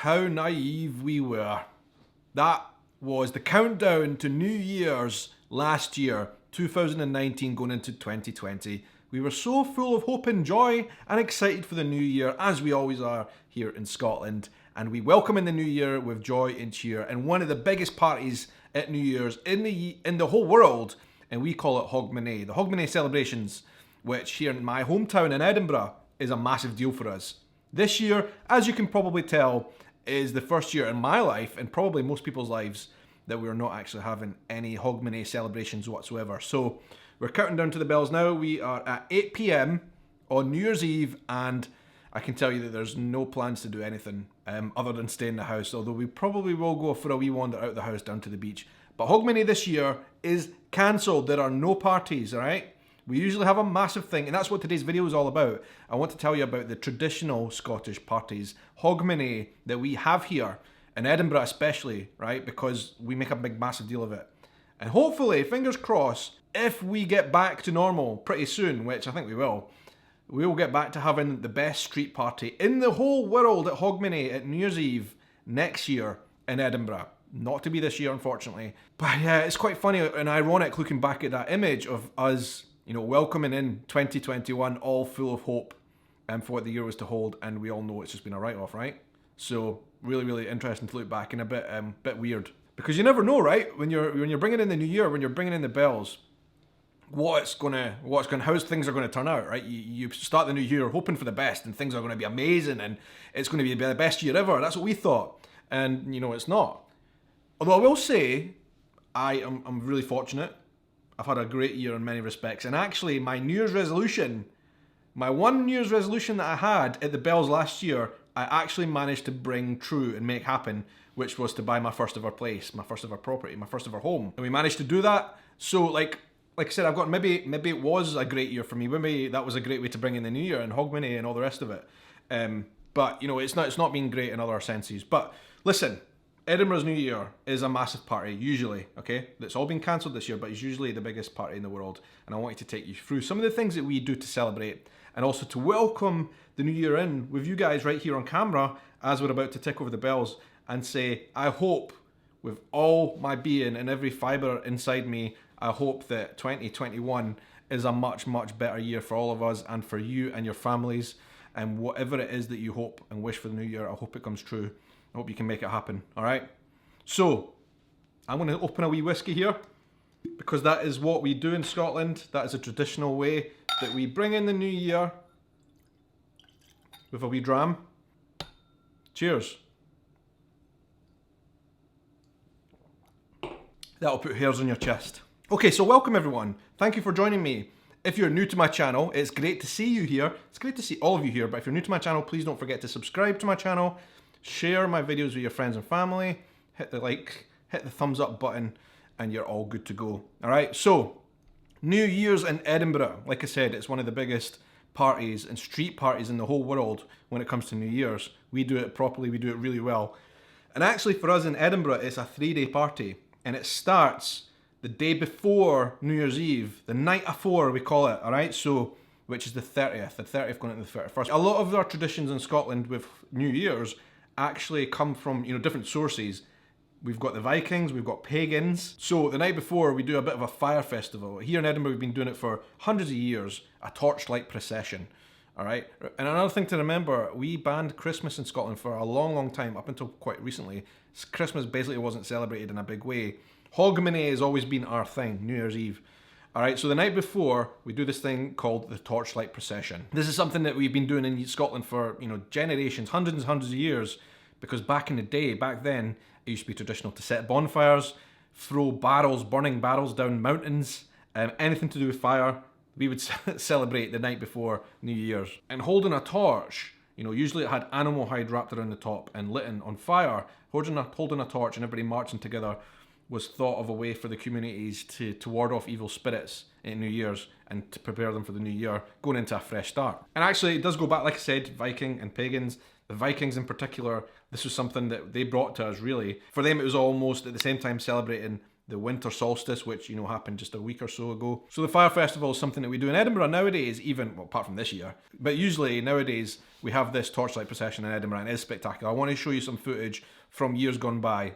how naive we were. That was the countdown to New Year's last year, 2019 going into 2020. We were so full of hope and joy and excited for the new year, as we always are here in Scotland. And we welcome in the new year with joy and cheer. And one of the biggest parties at New Year's in the whole world, and we call it Hogmanay. The Hogmanay celebrations, which here in my hometown in Edinburgh is a massive deal for us. This year, as you can probably tell, is the first year in my life, and probably most people's lives, that we're not actually having any Hogmanay celebrations whatsoever. So we're counting down to the bells now. We are at 8 p.m. on New Year's Eve, and I can tell you that there's no plans to do anything other than stay in the house, although we probably will go for a wee wander out the house down to the beach. But Hogmanay this year is cancelled. There are no parties, all right? We usually have a massive thing, and that's what today's video is all about. I want to tell you about the traditional Scottish parties, Hogmanay, that we have here, in Edinburgh especially, right? Because we make a big, massive deal of it. And hopefully, fingers crossed, if we get back to normal pretty soon, which I think we will get back to having the best street party in the whole world at Hogmanay at New Year's Eve next year in Edinburgh. Not to be this year, unfortunately. But yeah, it's quite funny and ironic looking back at that image of us, you know, welcoming in 2021 all full of hope for what the year was to hold, and we all know it's just been a write-off, right? So really, really interesting to look back, and a bit weird. Because you never know, right? When you're bringing in the new year, when you're bringing in the bells, how things are gonna turn out, right? You start the new year hoping for the best, and things are gonna be amazing, and it's gonna be the best year ever. That's what we thought, and you know it's not. Although I will say, I'm really fortunate. I've had a great year in many respects, and actually my New Year's resolution, my one New Year's resolution that I had at the bells last year, I actually managed to bring true and make happen, which was to buy my first ever place, my first ever property, my first ever home, and we managed to do that. So like I said, I've got maybe it was a great year for me. Maybe that was a great way to bring in the new year and Hogmanay and all the rest of it. But you know, it's not been great in other senses. But listen, Edinburgh's New Year is a massive party, usually, okay? That's all been cancelled this year, but it's usually the biggest party in the world. And I want you to take you through some of the things that we do to celebrate, and also to welcome the new year in with you guys right here on camera as we're about to tick over the bells and say, I hope with all my being and every fibre inside me, I hope that 2021 is a much, much better year for all of us and for you and your families, and whatever it is that you hope and wish for the new year, I hope it comes true. I hope you can make it happen, all right? So, I'm going to open a wee whiskey here, because that is what we do in Scotland. That is a traditional way that we bring in the new year with a wee dram. Cheers. That'll put hairs on your chest. Okay, so welcome everyone. Thank you for joining me. If you're new to my channel, it's great to see you here. It's great to see all of you here, but if you're new to my channel, please don't forget to subscribe to my channel. Share my videos with your friends and family, hit the like, hit the thumbs up button, and you're all good to go. All right, so New Year's in Edinburgh. Like I said, it's one of the biggest parties and street parties in the whole world when it comes to New Year's. We do it properly, we do it really well. And actually for us in Edinburgh, it's a 3-day party, and it starts the day before New Year's Eve, the night afore we call it, all right? So, which is the 30th going into the 31st. A lot of our traditions in Scotland with New Year's actually come from, you know, different sources. We've got the Vikings, we've got pagans. So the night before we do a bit of a fire festival. Here in Edinburgh we've been doing it for hundreds of years, a torchlight procession, all right? And another thing to remember, we banned Christmas in Scotland for a long, long time, up until quite recently. Christmas basically wasn't celebrated in a big way. Hogmanay has always been our thing, New Year's Eve. All right, so the night before, we do this thing called the torchlight procession. This is something that we've been doing in Scotland for, you know, generations, hundreds and hundreds of years, because back in the day, back then, it used to be traditional to set bonfires, throw barrels, burning barrels down mountains, anything to do with fire. We would celebrate the night before New Year's. And holding a torch, you know, usually it had animal hide wrapped around the top and lit on fire. Holding a torch and everybody marching together was thought of a way for the communities to ward off evil spirits in New Year's and to prepare them for the new year, going into a fresh start. And actually, it does go back, like I said, Viking and pagans. The Vikings in particular, this was something that they brought to us, really. For them, it was almost at the same time celebrating the winter solstice, which, you know, happened just a week or so ago. So the fire festival is something that we do in Edinburgh nowadays, even, well, apart from this year, but usually nowadays we have this torchlight procession in Edinburgh, and it is spectacular. I want to show you some footage from years gone by.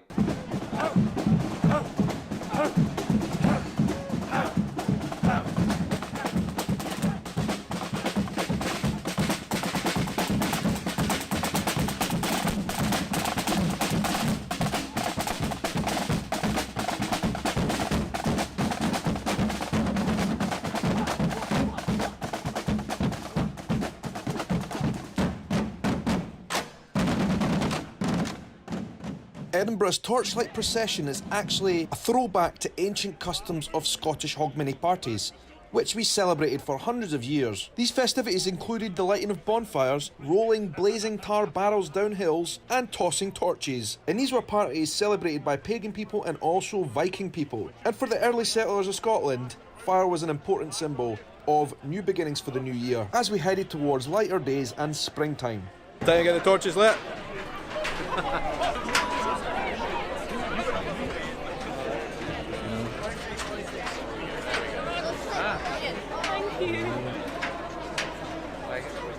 Edinburgh's torchlight procession is actually a throwback to ancient customs of Scottish Hogmanay parties, which we celebrated for hundreds of years. These festivities included the lighting of bonfires, rolling blazing tar barrels down hills, and tossing torches. And these were parties celebrated by pagan people and also Viking people. And for the early settlers of Scotland, fire was an important symbol of new beginnings for the new year, as we headed towards lighter days and springtime. Time to get the torches lit.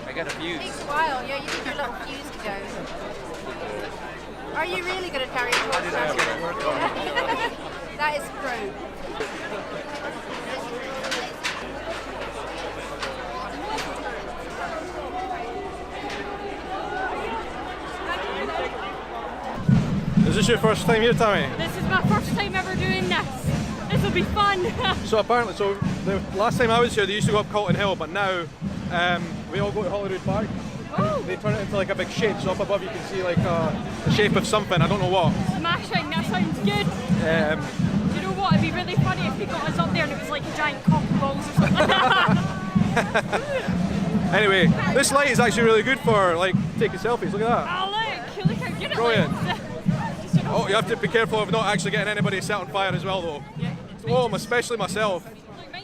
I got a fuse. It takes a while, yeah, you need your little fuse to go. Are you really going to carry a torch around? That is true. Is this your first time here, Tammy? This is my first time ever doing this. This will be fun. So apparently, the last time I was here, they used to go up Calton Hill, but now we all go to Holyrood Park. Oh, They turn it into like a big shape, so up above you can see like the shape of something, I don't know what. smashing, that sounds good. You know what, it'd be really funny if we got us up there and it was like giant coffee balls or something. Anyway, this light is actually really good for like taking selfies, look at that. Oh look how good it Brilliant. looks. Oh, you have to be careful of not actually getting anybody set on fire as well though. Yeah. Oh, especially myself.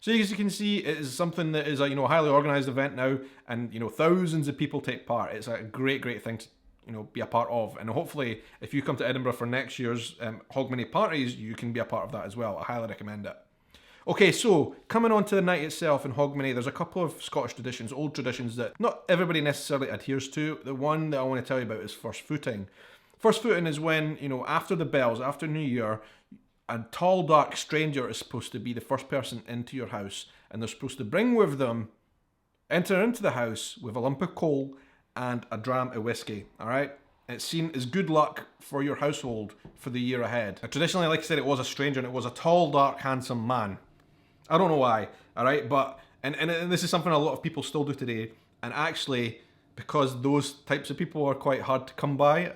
So as you can see, it is something that is a, you know, highly organised event now, and, you know, thousands of people take part. It's a great thing to, you know, be a part of, and hopefully if you come to Edinburgh for next year's Hogmanay parties, you can be a part of that as well. I highly recommend it. Okay, so coming on to the night itself in Hogmanay, there's a couple of Scottish traditions, old traditions that not everybody necessarily adheres to. The one that I want to tell you about is first footing. First footing is when, you know, after the bells, after New Year, a tall, dark stranger is supposed to be the first person into your house, and they're supposed to bring with them, enter into the house with a lump of coal and a dram of whisky, all right? It's seen as good luck for your household for the year ahead. And traditionally, like I said, it was a stranger, and it was a tall, dark, handsome man. I don't know why, all right? But, and this is something a lot of people still do today, and actually, because those types of people are quite hard to come by,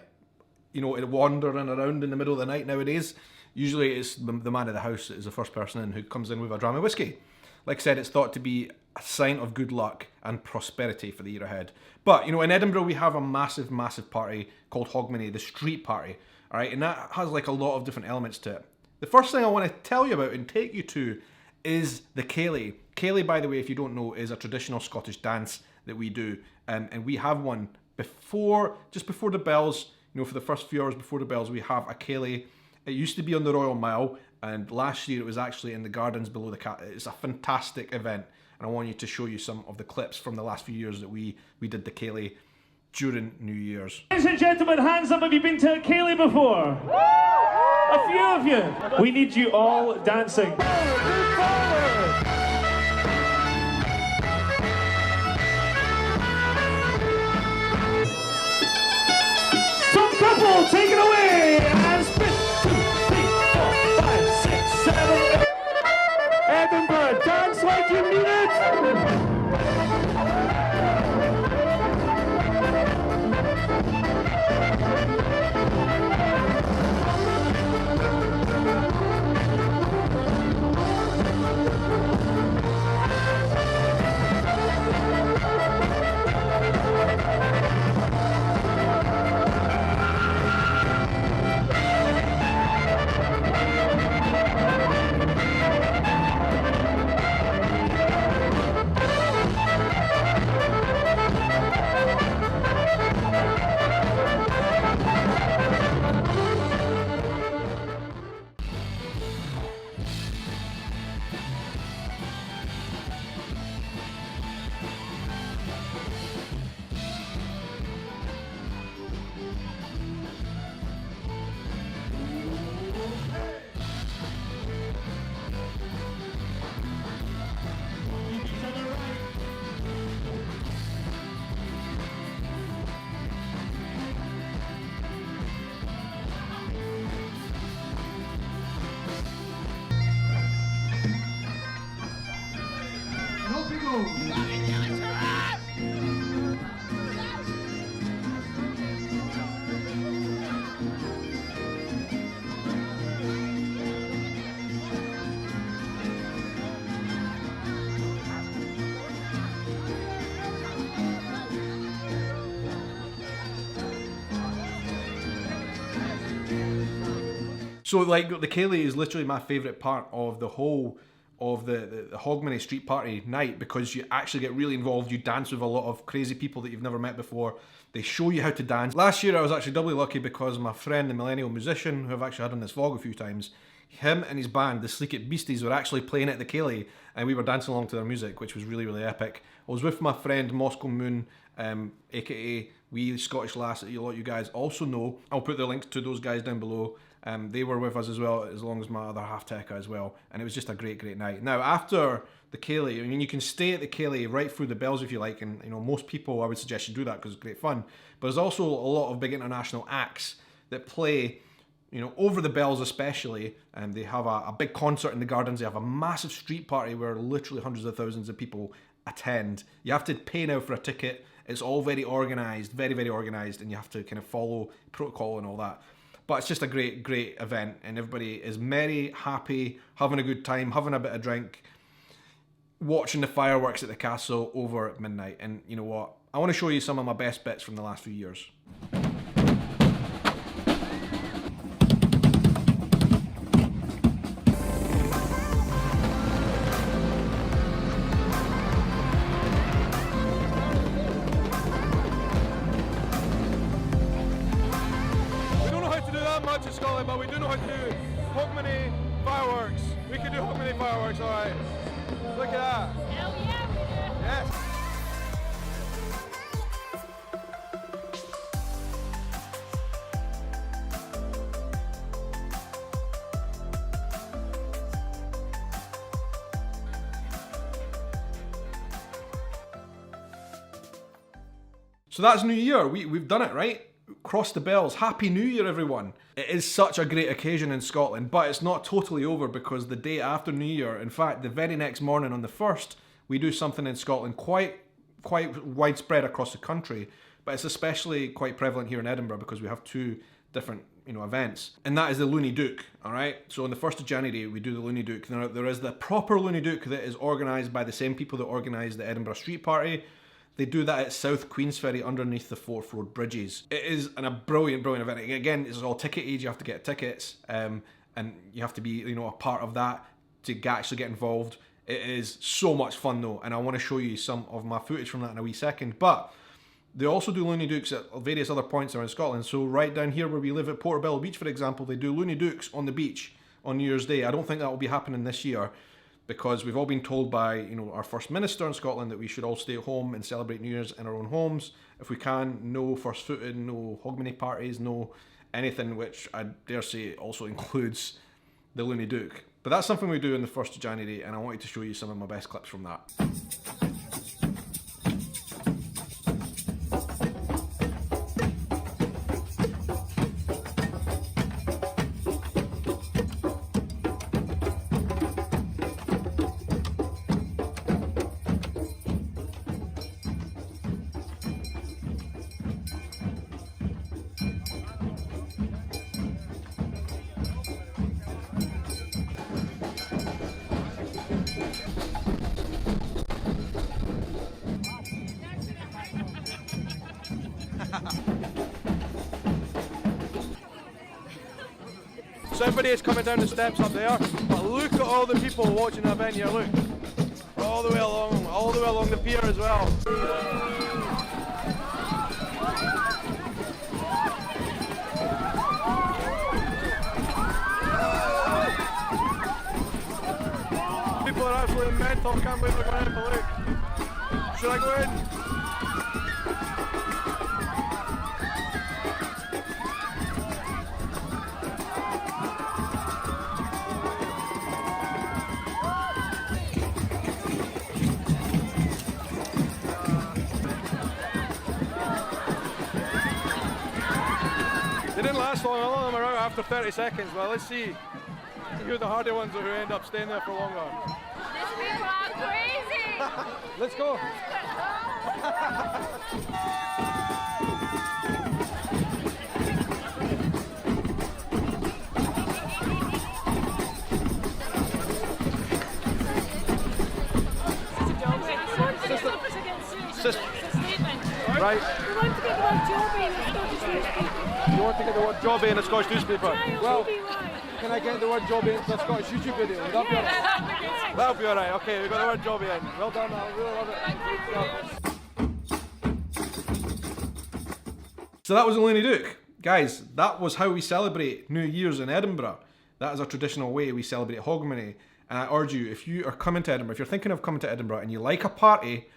you know, wandering around in the middle of the night nowadays, usually it's the man of the house that is the first person in who comes in with a dram of whiskey. Like I said, it's thought to be a sign of good luck and prosperity for the year ahead. But, you know, in Edinburgh we have a massive party called Hogmanay, the street party, all right? And that has like a lot of different elements to it. The first thing I want to tell you about and take you to is the ceilidh. Ceilidh, by the way, if you don't know, is a traditional Scottish dance that we do. And we have one just before the bells, you know, for the first few hours before the bells, we have a ceilidh. It used to be on the Royal Mile, and last year it was actually in the gardens below the cat. It's a fantastic event, and I want you to show you some of the clips from the last few years that we did the ceilidh during New Year's. Ladies and gentlemen, hands up, have you been to a ceilidh before? A few of you. We need you all dancing. Some couple, take it away and spin. 2, 3, 4, 5, 6, 7, 8. Edinburgh, dance like you mean it. So like the ceilidh is literally my favourite part of the whole of the Hogmanay street party night, because you actually get really involved. You dance with a lot of crazy people that you've never met before. They show you how to dance. Last year I was actually doubly lucky because my friend, the millennial musician, who I've actually had on this vlog a few times, him and his band, the Sleekit Beasties, were actually playing at the ceilidh, and we were dancing along to their music, which was really, really epic. I was with my friend Moscow Moon, aka Wee Scottish Lass, that a lot of you guys also know. I'll put the links to those guys down below. They were with us as well, as long as my other half Tekka as well, and it was just a great, great night. Now, after the ceilidh, I mean, you can stay at the ceilidh right through the bells if you like, and you know, most people, I would suggest you do that because it's great fun. But there's also a lot of big international acts that play, you know, over the bells especially, and they have a big concert in the gardens. They have a massive street party where literally hundreds of thousands of people attend. You have to pay now for a ticket. It's all very organised, very, very organised, and you have to kind of follow protocol and all that. But it's just a great, great event, and everybody is merry, happy, having a good time, having a bit of drink, watching the fireworks at the castle over at midnight. And you know what? I want to show you some of my best bits from the last few years. Much in Scotland, but we do know how to do Hogmanay fireworks. We can do Hogmanay fireworks, alright. Look at that. Hell yeah, we do. Yes. So that's New Year. We've done it, right? Cross the bells. Happy New Year, everyone. It is such a great occasion in Scotland, but it's not totally over, because the day after New Year, in fact, the very next morning on the 1st, we do something in Scotland quite widespread across the country, but it's especially quite prevalent here in Edinburgh because we have two different, you know, events, and that is the Loony Dook. All right, so on the 1st of January we do the Loony Dook. There is the proper Loony Dook that is organised by the same people that organise the Edinburgh Street Party. They do that at South Queensferry underneath the Forth Road bridges. It is a brilliant, brilliant event. Again, it's all ticketed. You have to get tickets, and you have to be, you know, a part of that to actually get involved. It is so much fun though, and I want to show you some of my footage from that in a wee second. But they also do Loony Dooks at various other points around Scotland. So right down here where we live at Portobello Beach, for example, they do Loony Dooks on the beach on New Year's Day. I don't think that will be happening this year, because we've all been told by, you know, our First Minister in Scotland that we should all stay at home and celebrate New Year's in our own homes. If we can, no first footing, no Hogmanay parties, no anything, which I dare say also includes the Loony Dook. But that's something we do on the 1st of January, and I wanted to show you some of my best clips from that. So everybody is coming down the steps up there, but look at all the people watching the event here, look. All the way along the pier as well. People are absolutely mental, can't believe they're going in, but look. Should I go in? They didn't last long, a lot of them are out after 30 seconds, but let's see who are the hardy ones or who end up staying there for longer. These people are crazy! Let's go. Right. We want to get the word jobby in the Scottish newspaper. You want to get the word jobby in a Scottish newspaper? Well, can I get the word jobby into a Scottish YouTube video? Would that be alright? That'll be alright. Okay, we got the word jobby in. Well done, I really love it. So that was a Loony Dook. Guys, that was how we celebrate New Year's in Edinburgh. That is a traditional way we celebrate Hogmanay. And I urge you, if you are coming to Edinburgh, if you're thinking of coming to Edinburgh and you like a party,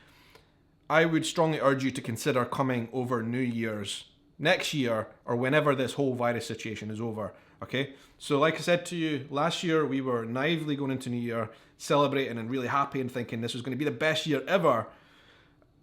I would strongly urge you to consider coming over New Year's next year or whenever this whole virus situation is over, okay? So like I said to you, last year we were naively going into New Year, celebrating and really happy and thinking this was going to be the best year ever.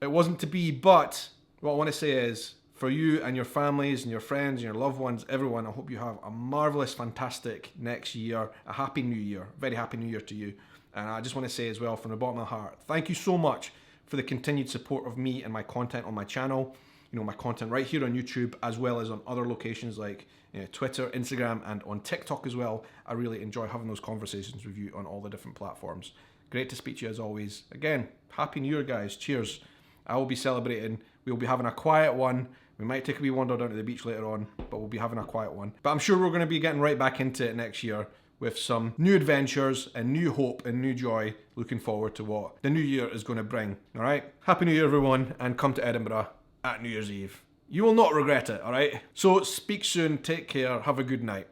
It wasn't to be, but what I want to say is, for you and your families and your friends and your loved ones, everyone, I hope you have a marvellous, fantastic next year, a happy new year, very happy new year to you. And I just want to say as well, from the bottom of my heart, thank you so much for the continued support of me and my content on my channel. You know, my content right here on YouTube, as well as on other locations like Twitter, Instagram, and on TikTok as well. I really enjoy having those conversations with you on all the different platforms. Great to speak to you as always. Again, Happy New Year, guys. Cheers. I will be celebrating. We'll be having a quiet one. We might take a wee wander down to the beach later on, but we'll be having a quiet one. But I'm sure we're going to be getting right back into it next year with some new adventures and new hope and new joy, looking forward to what the new year is going to bring. All right? Happy New Year, everyone, and come to Edinburgh at New Year's Eve. You will not regret it, all right? So speak soon, take care, have a good night.